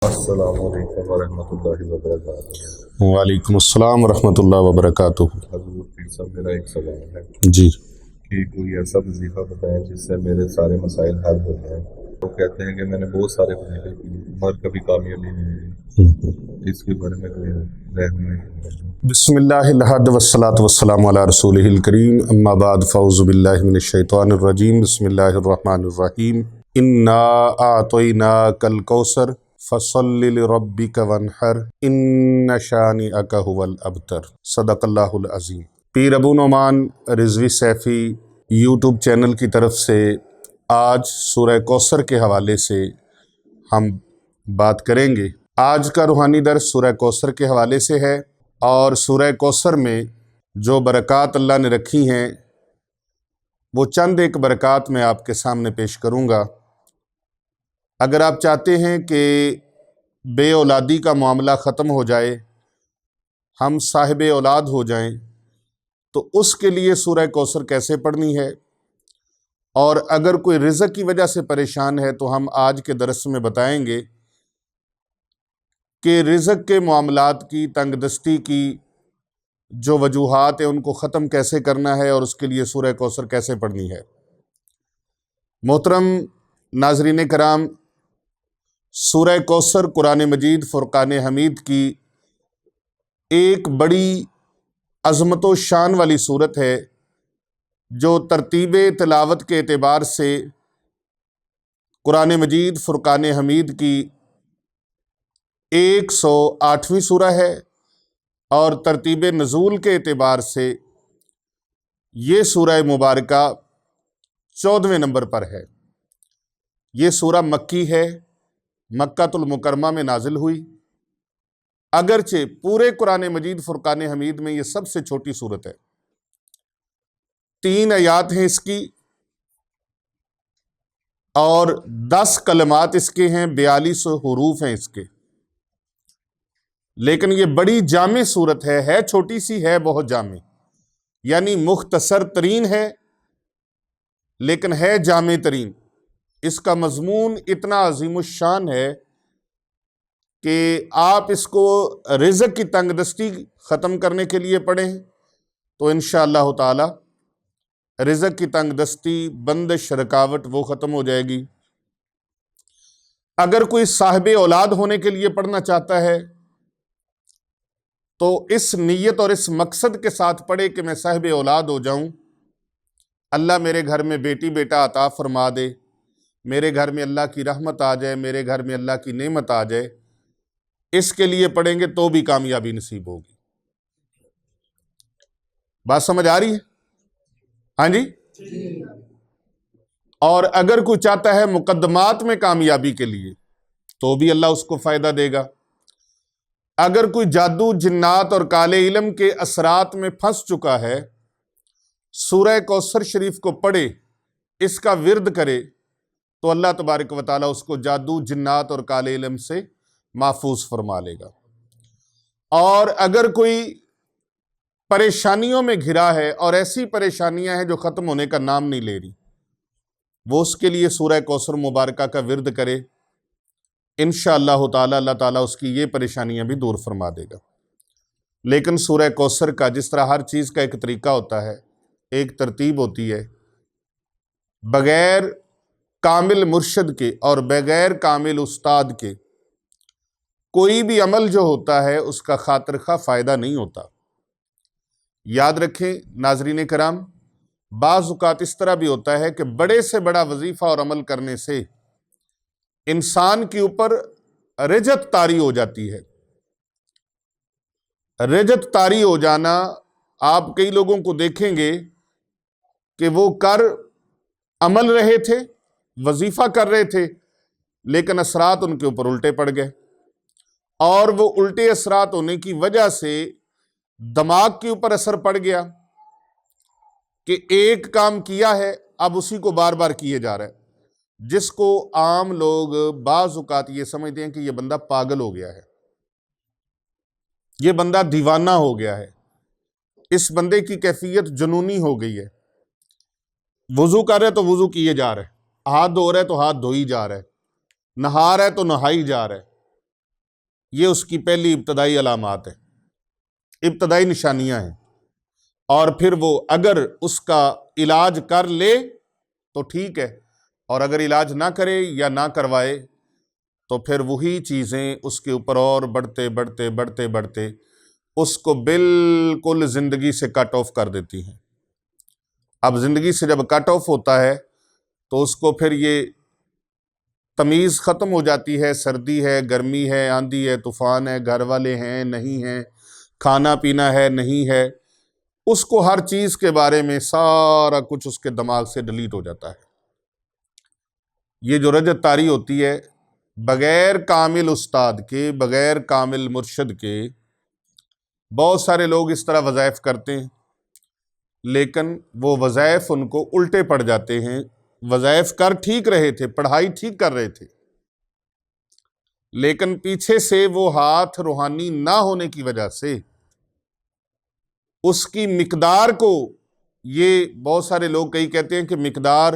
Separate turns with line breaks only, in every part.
السلام علیکم ورحمۃ اللہ وبرکاتہ۔
وعلیکم السلام ورحمۃ اللہ وبرکاتہ۔
حضور پیر صاحب، میرا ایک سوال ہے
جی
کہ کوئی ایسا وظیفہ بتائیں جس سے میرے سارے مسائل حل ہو جائیں۔ وہ کہتے ہیں کہ میں نے بہت سارے وظیفے کیے مگر کبھی کامیابی نہیں ملی، اس کے بارے میں کوئی رہنمائی؟
بسم اللہ الحمد والصلاۃ والسلام علی رسولہ الکریم، اما بعد فاعوذ باللہ من الشیطان الرجیم، بسم اللہ الرحمن الرحیم۔ انا اعطیناک الکوثر فصل لربک وانحر ان شانئک هو الابتر، صدق اللہ العظیم۔ پیر ابو نعمان رضوی سیفی یوٹیوب چینل کی طرف سے آج سورہ کوثر کے حوالے سے ہم بات کریں گے۔ آج کا روحانی درس سورہ کوثر کے حوالے سے ہے، اور سورہ کوثر میں جو برکات اللہ نے رکھی ہیں وہ چند ایک برکات میں آپ کے سامنے پیش کروں گا۔ اگر آپ چاہتے ہیں کہ بے اولادی کا معاملہ ختم ہو جائے، ہم صاحب اولاد ہو جائیں، تو اس کے لیے سورہ کوثر کیسے پڑھنی ہے، اور اگر کوئی رزق کی وجہ سے پریشان ہے تو ہم آج کے درس میں بتائیں گے کہ رزق کے معاملات کی، تنگ دستی کی جو وجوہات ہیں ان کو ختم کیسے کرنا ہے، اور اس کے لیے سورہ کوثر کیسے پڑھنی ہے۔ محترم ناظرین کرام، سورہ کوثر قرآن مجید فرقان حمید کی ایک بڑی عظمت و شان والی صورت ہے، جو ترتیب تلاوت کے اعتبار سے قرآن مجید فرقان حمید کی 108ویں سورہ ہے، اور ترتیب نزول کے اعتبار سے یہ سورہ مبارکہ 14ویں نمبر پر ہے۔ یہ سورہ مکی ہے، مکۃ المکرمہ میں نازل ہوئی، اگرچہ پورے قرآن مجید فرقان حمید میں یہ سب سے چھوٹی سورت ہے۔ 3 آیات ہیں اس کی، اور 10 کلمات اس کے ہیں، 42 حروف ہیں اس کے، لیکن یہ بڑی جامع سورت ہے چھوٹی سی ہے، بہت جامع، یعنی مختصر ترین ہے لیکن ہے جامع ترین۔ اس کا مضمون اتنا عظیم الشان ہے کہ آپ اس کو رزق کی تنگ دستی ختم کرنے کے لیے پڑھیں تو انشاءاللہ تعالی رزق کی تنگ دستی، بندش، رکاوٹ وہ ختم ہو جائے گی۔ اگر کوئی صاحب اولاد ہونے کے لیے پڑھنا چاہتا ہے تو اس نیت اور اس مقصد کے ساتھ پڑھے کہ میں صاحب اولاد ہو جاؤں، اللہ میرے گھر میں بیٹی بیٹا عطا فرما دے، میرے گھر میں اللہ کی رحمت آ جائے، میرے گھر میں اللہ کی نعمت آ جائے، اس کے لیے پڑھیں گے تو بھی کامیابی نصیب ہوگی۔ بات سمجھ آ رہی ہے؟ ہاں جی۔ اور اگر کوئی چاہتا ہے مقدمات میں کامیابی کے لیے تو بھی اللہ اس کو فائدہ دے گا۔ اگر کوئی جادو، جنات اور کالے علم کے اثرات میں پھنس چکا ہے، سورہ کوثر شریف کو پڑھے، اس کا ورد کرے، تو اللہ تبارک و تعالیٰ اس کو جادو، جنات اور کالے علم سے محفوظ فرما لے گا۔ اور اگر کوئی پریشانیوں میں گھرا ہے، اور ایسی پریشانیاں ہیں جو ختم ہونے کا نام نہیں لے رہی، وہ اس کے لیے سورہ کوثر مبارکہ کا ورد کرے، انشاءاللہ تعالی اللہ تعالیٰ اس کی یہ پریشانیاں بھی دور فرما دے گا۔ لیکن سورہ کوثر کا، جس طرح ہر چیز کا ایک طریقہ ہوتا ہے، ایک ترتیب ہوتی ہے، بغیر کامل مرشد کے اور بغیر کامل استاد کے کوئی بھی عمل جو ہوتا ہے اس کا خاطر خواہ فائدہ نہیں ہوتا۔ یاد رکھیں ناظرین کرام، بعض اوقات اس طرح بھی ہوتا ہے کہ بڑے سے بڑا وظیفہ اور عمل کرنے سے انسان کے اوپر رجت طاری ہو جاتی ہے۔ رجت طاری ہو جانا، آپ کئی لوگوں کو دیکھیں گے کہ وہ کر عمل رہے تھے، وظیفہ کر رہے تھے، لیکن اثرات ان کے اوپر الٹے پڑ گئے، اور وہ الٹے اثرات ہونے کی وجہ سے دماغ کے اوپر اثر پڑ گیا کہ ایک کام کیا ہے اب اسی کو بار بار کیے جا رہا ہے، جس کو عام لوگ بعض اوقات یہ سمجھتے ہیں کہ یہ بندہ پاگل ہو گیا ہے، یہ بندہ دیوانہ ہو گیا ہے، اس بندے کی کیفیت جنونی ہو گئی ہے۔ وضو کر رہے تو وضو کیے جا رہے، ہاتھ دھو رہے تو ہاتھ دھوئی جا رہے، نہا رہے تو نہائی جا رہے، یہ اس کی پہلی ابتدائی علامات ہیں، ابتدائی نشانیاں ہیں، اور پھر وہ اگر اس کا علاج کر لے تو ٹھیک ہے، اور اگر علاج نہ کرے یا نہ کروائے تو پھر وہی چیزیں اس کے اوپر اور بڑھتے بڑھتے بڑھتے بڑھتے اس کو بالکل زندگی سے کٹ آف کر دیتی ہیں۔ اب زندگی سے جب کٹ آف ہوتا ہے تو اس کو پھر یہ تمیز ختم ہو جاتی ہے، سردی ہے، گرمی ہے، آندھی ہے، طوفان ہے، گھر والے ہیں نہیں ہیں، کھانا پینا ہے نہیں ہے، اس کو ہر چیز کے بارے میں سارا کچھ اس کے دماغ سے ڈیلیٹ ہو جاتا ہے۔ یہ جو رجت طاری ہوتی ہے، بغیر کامل استاد کے، بغیر کامل مرشد کے، بہت سارے لوگ اس طرح وظائف کرتے ہیں لیکن وہ وظائف ان کو الٹے پڑ جاتے ہیں۔ وظائف کر ٹھیک رہے تھے، پڑھائی ٹھیک کر رہے تھے، لیکن پیچھے سے وہ ہاتھ روحانی نہ ہونے کی وجہ سے اس کی مقدار کو، یہ بہت سارے لوگ کئی کہتے ہیں کہ مقدار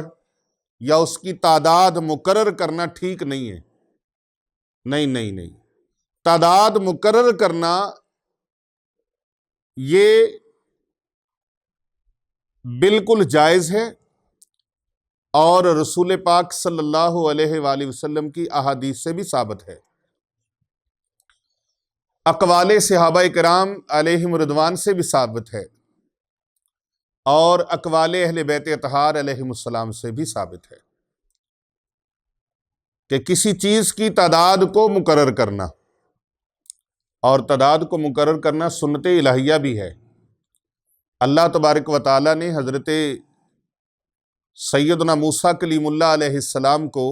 یا اس کی تعداد مقرر کرنا ٹھیک نہیں ہے۔ نہیں نہیں نہیں، تعداد مقرر کرنا یہ بالکل جائز ہے، اور رسول پاک صلی اللہ علیہ وآلہ وسلم کی احادیث سے بھی ثابت ہے، اقوال صحابہ کرام علیہم رضوان سے بھی ثابت ہے، اور اقوال اہل بیت اطہار علیہم السلام سے بھی ثابت ہے کہ کسی چیز کی تعداد کو مقرر کرنا، اور تعداد کو مقرر کرنا سنت الہیہ بھی ہے۔ اللہ تبارک و تعالیٰ نے حضرت سیدنا موسیٰ کلیم اللہ علیہ السلام کو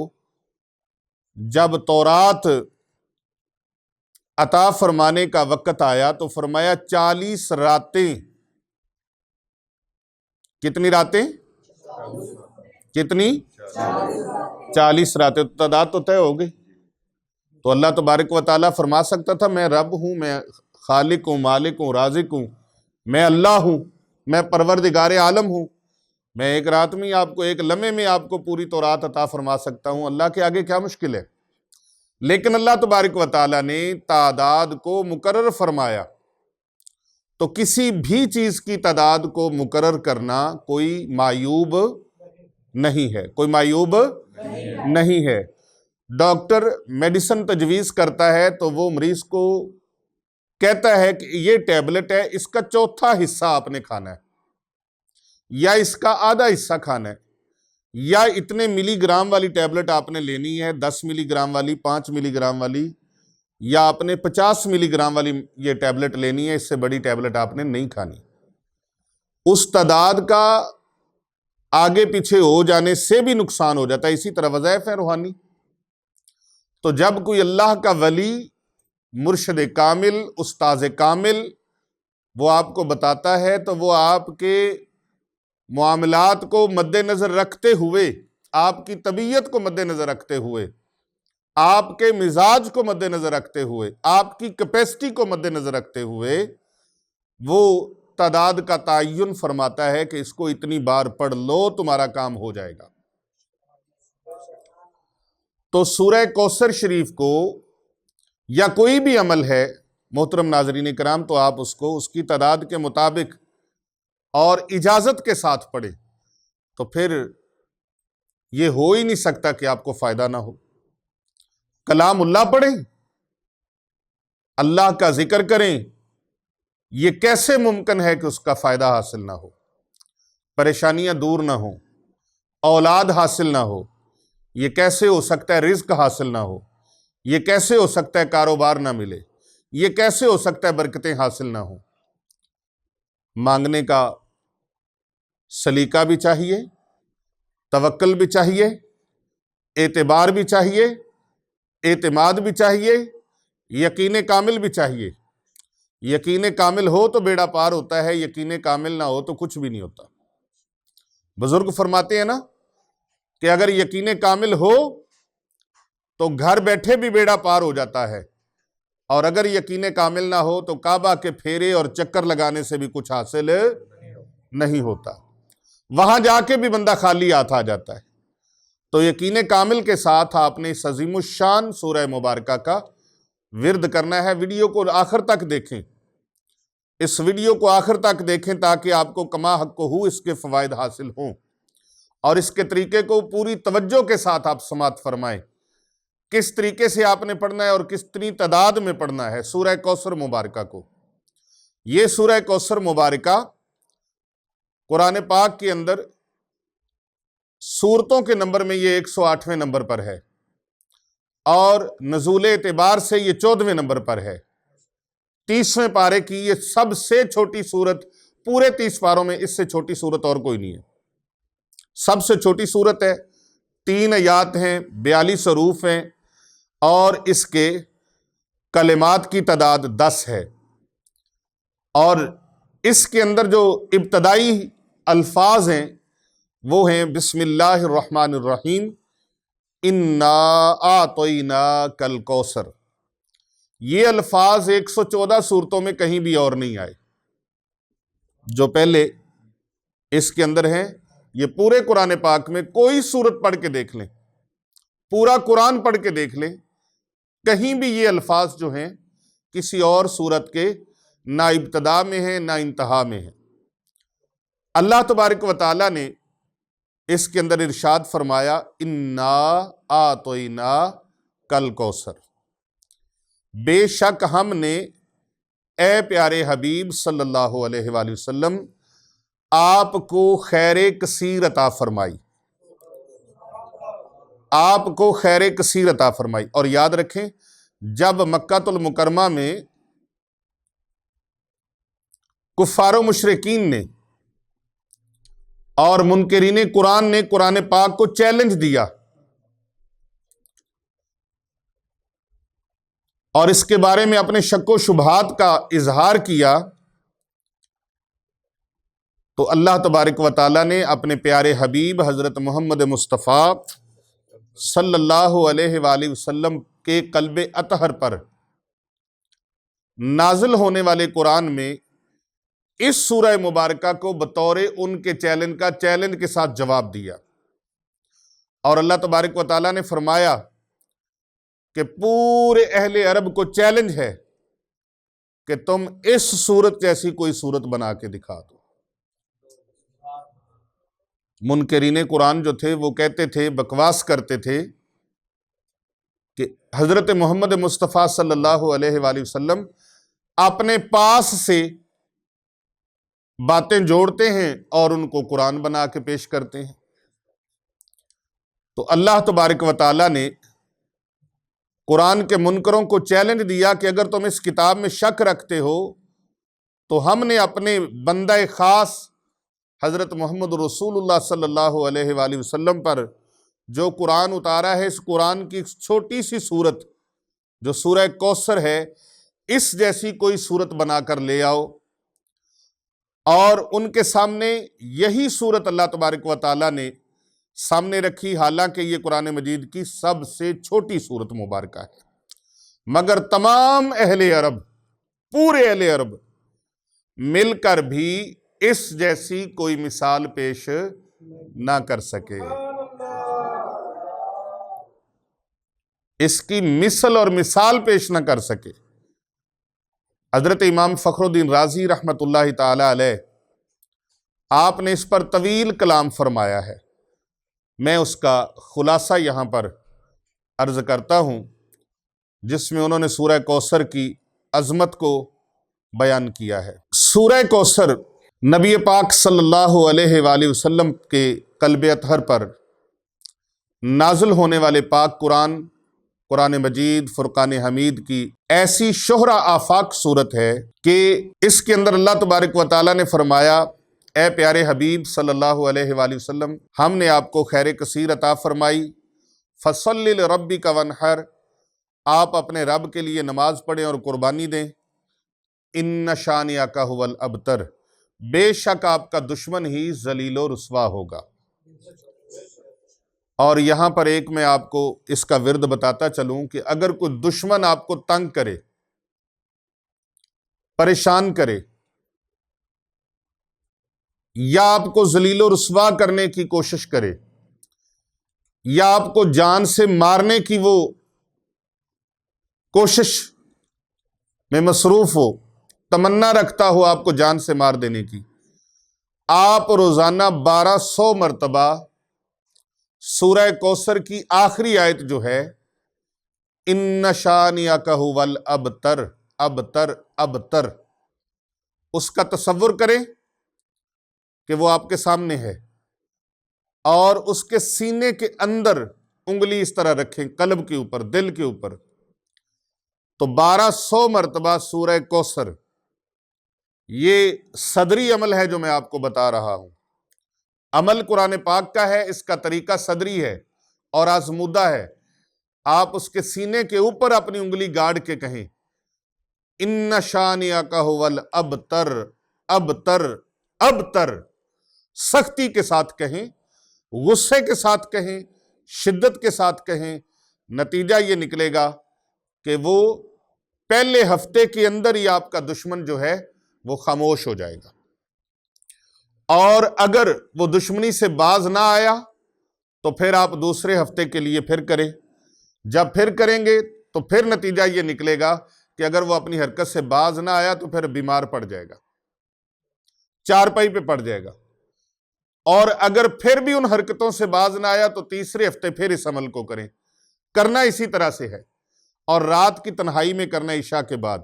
جب تورات عطا فرمانے کا وقت آیا تو فرمایا 40 راتیں۔ کتنی راتیں؟ کتنی؟ 40 راتیں۔ تعداد تو طے ہو گئی۔ تو اللہ تبارک و تعالیٰ فرما سکتا تھا میں رب ہوں، میں خالق ہوں، مالک ہوں، رازق ہوں، میں اللہ ہوں، میں پروردگار عالم ہوں، میں ایک رات میں آپ کو، ایک لمحے میں آپ کو پوری تورات عطا فرما سکتا ہوں، اللہ کے آگے کیا مشکل ہے؟ لیکن اللہ تبارک و تعالیٰ نے تعداد کو مقرر فرمایا، تو کسی بھی چیز کی تعداد کو مقرر کرنا کوئی معیوب نہیں ہے، کوئی معیوب نہیں ہے۔ ڈاکٹر میڈیسن تجویز کرتا ہے تو وہ مریض کو کہتا ہے کہ یہ ٹیبلٹ ہے، اس کا چوتھا حصہ آپ نے کھانا ہے، یا اس کا آدھا حصہ کھانا ہے، یا اتنے ملی گرام والی ٹیبلٹ آپ نے لینی ہے، 10 ملی گرام والی، 5 ملی گرام والی، یا آپ نے 50 ملی گرام والی یہ ٹیبلٹ لینی ہے، اس سے بڑی ٹیبلٹ آپ نے نہیں کھانی۔ اس تعداد کا آگے پیچھے ہو جانے سے بھی نقصان ہو جاتا ہے۔ اسی طرح وظائف ہے روحانی، تو جب کوئی اللہ کا ولی، مرشد کامل، استاذ کامل وہ آپ کو بتاتا ہے تو وہ آپ کے معاملات کو مد نظر رکھتے ہوئے، آپ کی طبیعت کو مد نظر رکھتے ہوئے، آپ کے مزاج کو مد نظر رکھتے ہوئے، آپ کی کیپیسٹی کو مد نظر رکھتے ہوئے وہ تعداد کا تعین فرماتا ہے کہ اس کو اتنی بار پڑھ لو تمہارا کام ہو جائے گا۔ تو سورہ کوثر شریف کو یا کوئی بھی عمل ہے محترم ناظرین کرام، تو آپ اس کو اس کی تعداد کے مطابق اور اجازت کے ساتھ پڑھیں، تو پھر یہ ہو ہی نہیں سکتا کہ آپ کو فائدہ نہ ہو۔ کلام اللہ پڑھیں، اللہ کا ذکر کریں، یہ کیسے ممکن ہے کہ اس کا فائدہ حاصل نہ ہو، پریشانیاں دور نہ ہوں، اولاد حاصل نہ ہو؟ یہ کیسے ہو سکتا ہے رزق حاصل نہ ہو؟ یہ کیسے ہو سکتا ہے کاروبار نہ ملے؟ یہ کیسے ہو سکتا ہے برکتیں حاصل نہ ہوں؟ مانگنے کا سلیقہ بھی چاہیے، توکل بھی چاہیے، اعتبار بھی چاہیے، اعتماد بھی چاہیے، یقین کامل بھی چاہیے۔ یقین کامل ہو تو بیڑا پار ہوتا ہے، یقین کامل نہ ہو تو کچھ بھی نہیں ہوتا۔ بزرگ فرماتے ہیں نا کہ اگر یقین کامل ہو تو گھر بیٹھے بھی بیڑا پار ہو جاتا ہے، اور اگر یقین کامل نہ ہو تو کعبہ کے پھیرے اور چکر لگانے سے بھی کچھ حاصل نہیں ہوتا، وہاں جا کے بھی بندہ خالی ہاتھ آ جاتا ہے۔ تو یقین کامل کے ساتھ آپ نے اس عظیم الشان سورہ مبارکہ کا ورد کرنا ہے، ویڈیو کو آخر تک دیکھیں، اس ویڈیو کو آخر تک دیکھیں تاکہ آپ کو کما حق کو ہو اس کے فوائد حاصل ہوں، اور اس کے طریقے کو پوری توجہ کے ساتھ آپ سماعت فرمائیں۔ کس طریقے سے آپ نے پڑھنا ہے اور کتنی تعداد میں پڑھنا ہے سورہ کوثر مبارکہ کو۔ یہ سورہ کوثر مبارکہ قرآن پاک کے اندر سورتوں کے نمبر میں یہ 108ویں نمبر پر ہے، اور نزول اعتبار سے یہ 14ویں نمبر پر ہے۔ 30ویں پارے کی یہ سب سے چھوٹی سورت، پورے 30 پاروں میں اس سے چھوٹی سورت اور کوئی نہیں ہے، سب سے چھوٹی سورت ہے۔ 3 آیات ہیں، 42 حروف ہیں، اور اس کے کلمات کی تعداد 10 ہے، اور اس کے اندر جو ابتدائی الفاظ ہیں وہ ہیں بسم اللہ الرحمن الرحیم، انا اعطیناک الکوثر۔ یہ الفاظ 114 سورتوں میں کہیں بھی اور نہیں آئے جو پہلے اس کے اندر ہیں۔ یہ پورے قرآن پاک میں کوئی سورت پڑھ کے دیکھ لیں، پورا قرآن پڑھ کے دیکھ لیں، کہیں بھی یہ الفاظ جو ہیں کسی اور سورت کے نہ ابتدا میں ہیں نہ انتہا میں ہیں۔ اللہ تبارک و تعالیٰ نے اس کے اندر ارشاد فرمایا انا اعطیناک الکوثر، بے شک ہم نے اے پیارے حبیب صلی اللہ علیہ وآلہ وسلم آپ کو خیر کثیر عطا فرمائی، آپ کو خیر کثیر عطا فرمائی۔ اور یاد رکھیں جب مکہ المکرمہ میں کفار و مشرکین نے اور منکرین قرآن نے قرآن پاک کو چیلنج دیا اور اس کے بارے میں اپنے شک و شبہات کا اظہار کیا، تو اللہ تبارک و تعالیٰ نے اپنے پیارے حبیب حضرت محمد مصطفیٰ صلی اللہ علیہ وآلہ وسلم کے قلب اطہر پر نازل ہونے والے قرآن میں اس سورہ مبارکہ کو بطور ان کے چیلنج کا چیلنج کے ساتھ جواب دیا، اور اللہ تبارک و تعالیٰ نے فرمایا کہ پورے اہل عرب کو چیلنج ہے کہ تم اس سورت جیسی کوئی سورت بنا کے دکھا دو۔ منکرین قرآن جو تھے وہ کہتے تھے، بکواس کرتے تھے کہ حضرت محمد مصطفیٰ صلی اللہ علیہ وآلہ وسلم اپنے پاس سے باتیں جوڑتے ہیں اور ان کو قرآن بنا کے پیش کرتے ہیں۔ تو اللہ تبارک و تعالیٰ نے قرآن کے منکروں کو چیلنج دیا کہ اگر تم اس کتاب میں شک رکھتے ہو تو ہم نے اپنے بندہ خاص حضرت محمد رسول اللہ صلی اللہ علیہ وآلہ وسلم پر جو قرآن اتارا ہے، اس قرآن کی چھوٹی سی صورت جو سورہ کوثر ہے، اس جیسی کوئی صورت بنا کر لے آؤ، اور ان کے سامنے یہی صورت اللہ تبارک و تعالیٰ نے سامنے رکھی، حالانکہ یہ قرآن مجید کی سب سے چھوٹی صورت مبارکہ ہے، مگر تمام اہل عرب، پورے اہل عرب مل کر بھی اس جیسی کوئی مثال پیش نہ کر سکے، اس کی مثل اور مثال پیش نہ کر سکے۔ حضرت امام فخر الدین رازی رحمۃ اللہ تعالی علیہ، آپ نے اس پر طویل کلام فرمایا ہے، میں اس کا خلاصہ یہاں پر عرض کرتا ہوں، جس میں انہوں نے سورہ کوثر کی عظمت کو بیان کیا ہے۔ سورہ کوثر نبی پاک صلی اللہ علیہ وآلہ وسلم کے قلب اطہر پر نازل ہونے والے پاک قرآن مجید فرقان حمید کی ایسی شہرہ آفاق صورت ہے کہ اس کے اندر اللہ تبارک و تعالیٰ نے فرمایا اے پیارے حبیب صلی اللہ علیہ وآلہ وسلم، ہم نے آپ کو خیر کثیر عطا فرمائی، فصلی لربک وانحر، آپ اپنے رب کے لیے نماز پڑھیں اور قربانی دیں، ان شانئک ھو الابتر، بے شک آپ کا دشمن ہی ذلیل و رسوا ہوگا۔ اور یہاں پر ایک میں آپ کو اس کا ورد بتاتا چلوں کہ اگر کوئی دشمن آپ کو تنگ کرے، پریشان کرے، یا آپ کو ذلیل و رسوا کرنے کی کوشش کرے، یا آپ کو جان سے مارنے کی وہ کوشش میں مصروف ہو، تمنا رکھتا ہو آپ کو جان سے مار دینے کی، آپ روزانہ 1200 مرتبہ سورہ کوثر کی آخری آیت جو ہے ان شانئک ھو الابتر، ابتر ابتر، اس کا تصور کریں کہ وہ آپ کے سامنے ہے، اور اس کے سینے کے اندر انگلی اس طرح رکھیں، قلب کے اوپر، دل کے اوپر، تو 1200 مرتبہ سورہ کوثر، یہ صدری عمل ہے جو میں آپ کو بتا رہا ہوں۔ عمل قرآن پاک کا ہے، اس کا طریقہ صدری ہے اور آزمودہ ہے۔ آپ اس کے سینے کے اوپر اپنی انگلی گاڑ کے کہیں ان شانئک ھو الابتر، ابتر ابتر، سختی کے ساتھ کہیں، غصے کے ساتھ کہیں، شدت کے ساتھ کہیں، نتیجہ یہ نکلے گا کہ وہ پہلے ہفتے کے اندر ہی آپ کا دشمن جو ہے وہ خاموش ہو جائے گا، اور اگر وہ دشمنی سے باز نہ آیا تو پھر آپ دوسرے ہفتے کے لیے پھر کریں، جب پھر کریں گے تو پھر نتیجہ یہ نکلے گا کہ اگر وہ اپنی حرکت سے باز نہ آیا تو پھر بیمار پڑ جائے گا، چارپائی پہ پڑ جائے گا، اور اگر پھر بھی ان حرکتوں سے باز نہ آیا تو تیسرے ہفتے پھر اس عمل کو کریں۔ کرنا اسی طرح سے ہے، اور رات کی تنہائی میں کرنا، عشاء کے بعد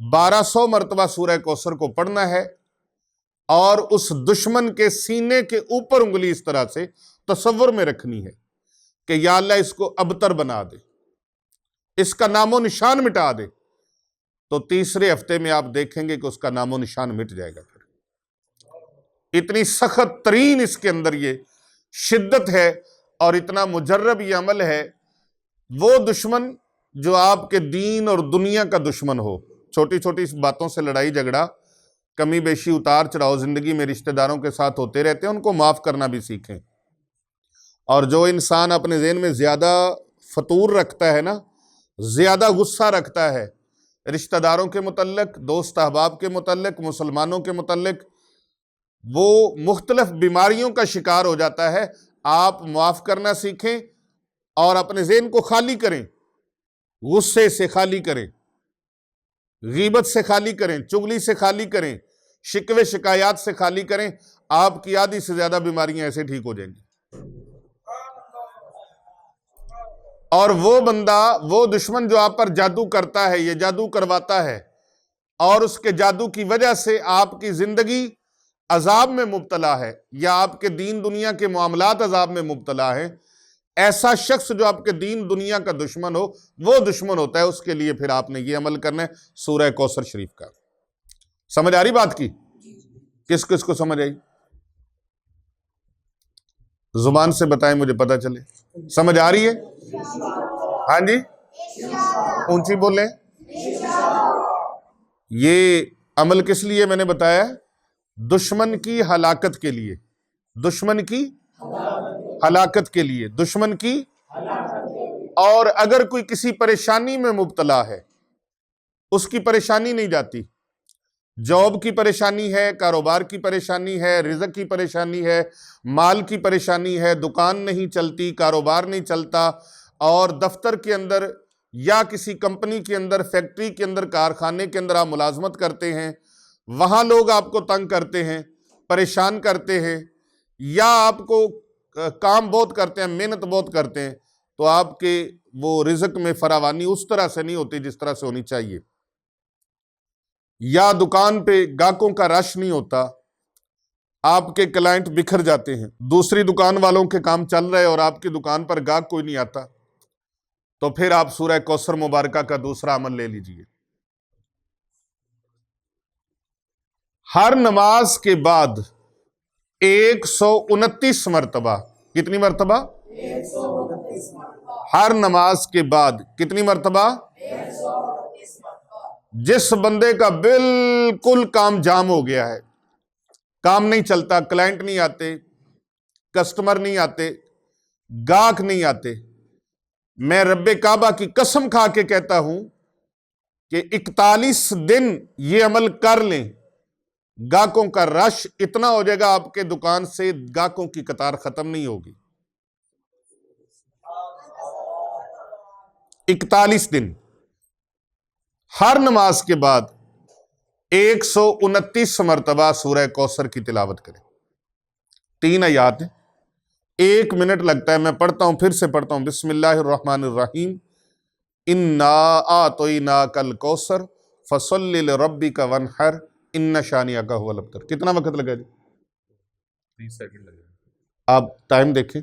1200 مرتبہ سورہ کوثر کو پڑھنا ہے، اور اس دشمن کے سینے کے اوپر انگلی اس طرح سے تصور میں رکھنی ہے کہ یا اللہ اس کو ابتر بنا دے، اس کا نام و نشان مٹا دے، تو تیسرے ہفتے میں آپ دیکھیں گے کہ اس کا نام و نشان مٹ جائے گا۔ پھر اتنی سخت ترین اس کے اندر یہ شدت ہے اور اتنا مجرب یہ عمل ہے۔ وہ دشمن جو آپ کے دین اور دنیا کا دشمن ہو، چھوٹی چھوٹی باتوں سے لڑائی جھگڑا، کمی بیشی، اتار چڑھاؤ زندگی میں رشتہ داروں کے ساتھ ہوتے رہتے ہیں، ان کو معاف کرنا بھی سیکھیں۔ اور جو انسان اپنے ذہن میں زیادہ فتور رکھتا ہے نا، زیادہ غصہ رکھتا ہے رشتہ داروں کے متعلق، دوست احباب کے متعلق، مسلمانوں کے متعلق، وہ مختلف بیماریوں کا شکار ہو جاتا ہے۔ آپ معاف کرنا سیکھیں اور اپنے ذہن کو خالی کریں، غصے سے خالی کریں، غیبت سے خالی کریں، چغلی سے خالی کریں، شکوے شکایات سے خالی کریں، آپ کی آدھی سے زیادہ بیماریاں ایسے ٹھیک ہو جائیں گی۔ اور وہ بندہ، وہ دشمن جو آپ پر جادو کرتا ہے، یہ جادو کرواتا ہے، اور اس کے جادو کی وجہ سے آپ کی زندگی عذاب میں مبتلا ہے، یا آپ کے دین دنیا کے معاملات عذاب میں مبتلا ہے، ایسا شخص جو آپ کے دین دنیا کا دشمن ہو، وہ دشمن ہوتا ہے، اس کے لیے پھر آپ نے یہ عمل کرنا ہے سورہ کوثر شریف کا۔ سمجھ آ رہی بات کی؟ کس کس کو سمجھ آئی؟ زبان سے بتائیں، مجھے پتہ چلے۔ سمجھ آ رہی ہے؟ ہاں جی، اونچی بولیں۔ یہ عمل کس لیے میں نے بتایا؟ دشمن کی ہلاکت کے لیے، دشمن کی ہلاکت کے لیے، دشمن کی۔ اور اگر کوئی کسی پریشانی میں مبتلا ہے، اس کی پریشانی نہیں جاتی، جاب کی پریشانی ہے، کاروبار کی پریشانی ہے، رزق کی پریشانی ہے، مال کی پریشانی ہے، دکان نہیں چلتی، کاروبار نہیں چلتا، اور دفتر کے اندر یا کسی کمپنی کے اندر، فیکٹری کے اندر، کارخانے کے اندر آپ ملازمت کرتے ہیں، وہاں لوگ آپ کو تنگ کرتے ہیں، پریشان کرتے ہیں، یا آپ کو کام بہت کرتے ہیں، محنت بہت کرتے ہیں، تو آپ کے وہ رزق میں فراوانی اس طرح سے نہیں ہوتی جس طرح سے ہونی چاہیے، یا دکان پہ گاہکوں کا رش نہیں ہوتا، آپ کے کلائنٹ بکھر جاتے ہیں، دوسری دکان والوں کے کام چل رہے اور آپ کی دکان پر گاہک کوئی نہیں آتا، تو پھر آپ سورہ کوثر مبارکہ کا دوسرا عمل لے لیجئے۔ ہر نماز کے بعد 129 مرتبہ، کتنی مرتبہ؟ ہر نماز کے بعد کتنی مرتبہ؟ جس بندے کا بالکل کام جام ہو گیا ہے، کام نہیں چلتا، کلائنٹ نہیں آتے، کسٹمر نہیں آتے، گاہک نہیں آتے، میں رب کعبہ کی قسم کھا کے کہتا ہوں کہ 41 دن یہ عمل کر لیں، گاہکوں کا رش اتنا ہو جائے گا، آپ کے دکان سے گاہکوں کی قطار ختم نہیں ہوگی۔ 41 دن ہر نماز کے بعد 129 مرتبہ سورہ کوثر کی تلاوت کریں. 3 آیات ہیں، 1 منٹ لگتا ہے. میں پڑھتا ہوں، پھر سے پڑھتا ہوں. بسم اللہ الرحمن الرحیم. انا اعطیناک الکوثر فصلی لربک وانحر ان شانئک هو الابتر. کتنا وقت لگا جی؟
30 سیکنڈ لگے.
آپ ٹائم دیکھیں،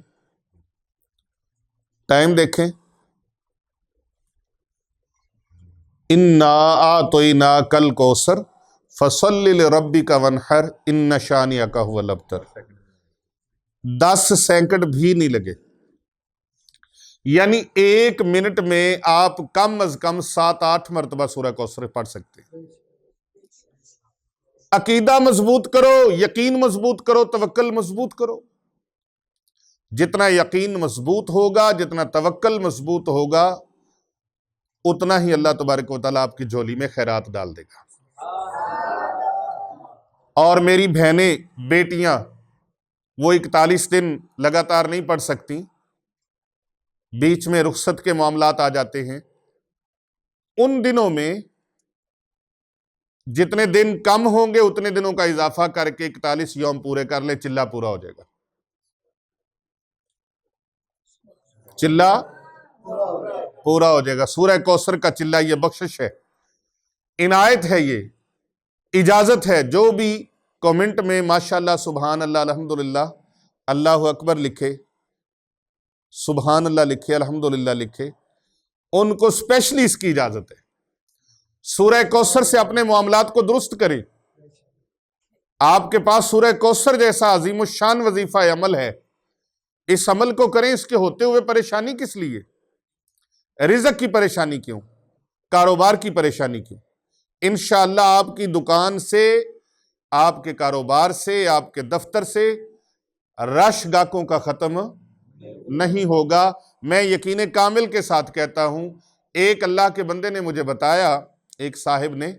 ٹائم دیکھیں. انا اعطیناک الکوثر فصلی لربک وانحر ان شانئک هو الابتر. 10 سیکنڈ بھی نہیں لگے. یعنی 1 منٹ میں آپ کم از کم 7-8 مرتبہ سورہ کوثر پڑھ سکتے ہیں. عقیدہ مضبوط کرو، یقین مضبوط کرو، توکل مضبوط کرو. جتنا یقین مضبوط ہوگا، جتنا توکل مضبوط ہوگا، اتنا ہی اللہ تبارک و تعالیٰ آپ کی جھولی میں خیرات ڈال دے گا. اور میری بہنیں، بیٹیاں، وہ 41 دن لگاتار نہیں پڑھ سکتی، بیچ میں رخصت کے معاملات آ جاتے ہیں. ان دنوں میں جتنے دن کم ہوں گے اتنے دنوں کا اضافہ کر کے 41 یوم پورے کر لے، چلہ پورا ہو جائے گا. چلہ پورا ہو جائے گا. سورہ کوثر کا چلہ یہ بخشش ہے، عنایت ہے، یہ اجازت ہے. جو بھی کومنٹ میں ماشاءاللہ، سبحان اللہ، الحمدللہ، اللہ اکبر لکھے، سبحان اللہ لکھے، الحمدللہ لکھے، ان کو اسپیشلی اس کی اجازت ہے. سورہ کوثر سے اپنے معاملات کو درست کریں. آپ کے پاس سورہ کوثر جیسا عظیم الشان وظیفہ عمل ہے، اس عمل کو کریں. اس کے ہوتے ہوئے پریشانی کس لیے؟ رزق کی پریشانی کیوں؟ کاروبار کی پریشانی کیوں؟ انشاءاللہ آپ کی دکان سے، آپ کے کاروبار سے، آپ کے دفتر سے رش گاہکوں کا ختم نہیں ہوگا. میں یقین کامل کے ساتھ کہتا ہوں، ایک اللہ کے بندے نے مجھے بتایا، ایک صاحب نے،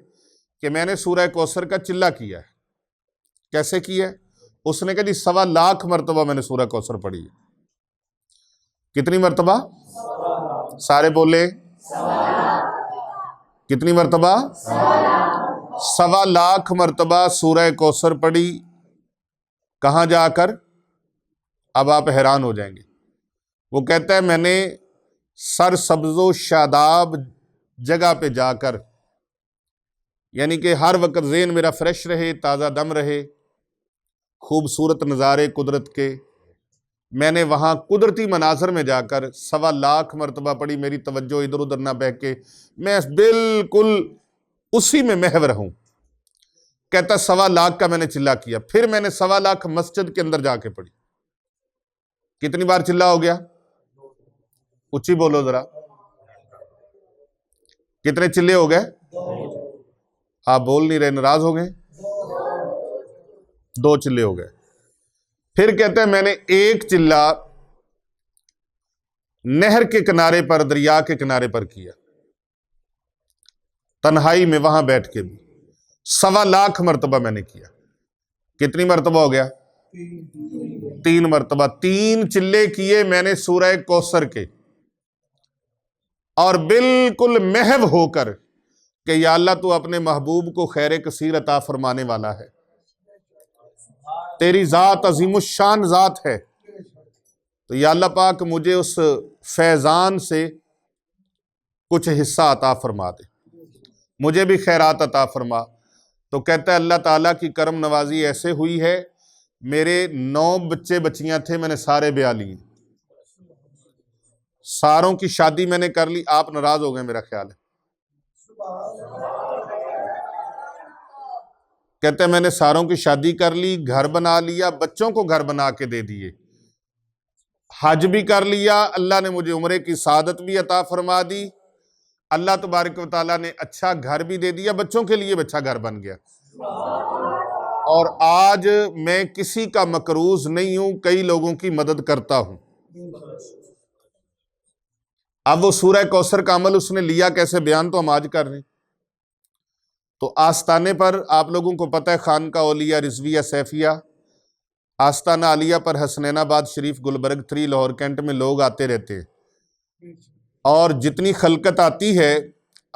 کہ میں نے سورہ کوثر کا چلہ کیا ہے. کیسے کیا ہے؟ اس نے کہا جی 1.25 لاکھ مرتبہ میں نے سورہ کوثر پڑھی ہے. کتنی مرتبہ؟ سارے بولے. کتنی مرتبہ؟ 1.25 لاکھ مرتبہ سورہ کوثر پڑھی. کہاں جا کر؟ اب آپ حیران ہو جائیں گے. وہ کہتا ہے میں نے سر سبز و شاداب جگہ پہ جا کر، یعنی کہ ہر وقت ذہن میرا فریش رہے، تازہ دم رہے، خوبصورت نظارے قدرت کے، میں نے وہاں قدرتی مناظر میں جا کر 1.25 لاکھ مرتبہ پڑھی. میری توجہ ادھر ادھر نہ بہکے، میں بالکل اسی میں محو رہوں. کہتا 1.25 لاکھ کا میں نے چلہ کیا. پھر میں نے 1.25 لاکھ مسجد کے اندر جا کے پڑھی. کتنی بار چلہ ہو گیا؟ اچھی بولو ذرا. کتنے چلے ہو گئے؟ آپ بول نہیں رہے، ناراض ہو گئے؟ 2 چلے ہو گئے. پھر کہتے ہیں میں نے ایک چلہ نہر کے کنارے پر، دریا کے کنارے پر کیا، تنہائی میں وہاں بیٹھ کے بھی. 1.25 لاکھ مرتبہ میں نے کیا. کتنی مرتبہ ہو گیا؟ 3 مرتبہ. 3 چلے کیے میں نے سورہ کوثر کے، اور بالکل محو ہو کر کہ یا اللہ تو اپنے محبوب کو خیر کثیر عطا فرمانے والا ہے، تیری ذات عظیم الشان ذات ہے، تو یا اللہ پاک مجھے اس فیضان سے کچھ حصہ عطا فرما دے، مجھے بھی خیرات عطا فرما. تو کہتا ہے اللہ تعالیٰ کی کرم نوازی ایسے ہوئی ہے، میرے 9 بچے بچیاں تھے، میں نے سارے بیاہ لیے، ساروں کی شادی میں نے کر لی. آپ ناراض ہو گئے میرا خیال ہے. کہتے ہیں میں نے ساروں کی شادی کر لی، گھر بنا لیا، بچوں کو گھر بنا کے دے دیے، حج بھی کر لیا، اللہ نے مجھے عمرے کی سعادت بھی عطا فرما دی، اللہ تبارک و تعالیٰ نے اچھا گھر بھی دے دیا، بچوں کے لیے اچھا گھر بن گیا، اور آج میں کسی کا مقروض نہیں ہوں، کئی لوگوں کی مدد کرتا ہوں. اب وہ سورہ کوثر کا عمل اس نے لیا کیسے، بیان تو ہم آج کر رہے ہیں. تو آستانے پر آپ لوگوں کو پتہ ہے خانقاہ اولیاء رضویہ سیفیہ، آستانہ عالیہ پر حسنین آباد شریف گلبرگ 3 لاہور کینٹ میں لوگ آتے رہتے ہیں، اور جتنی خلقت آتی ہے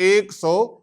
100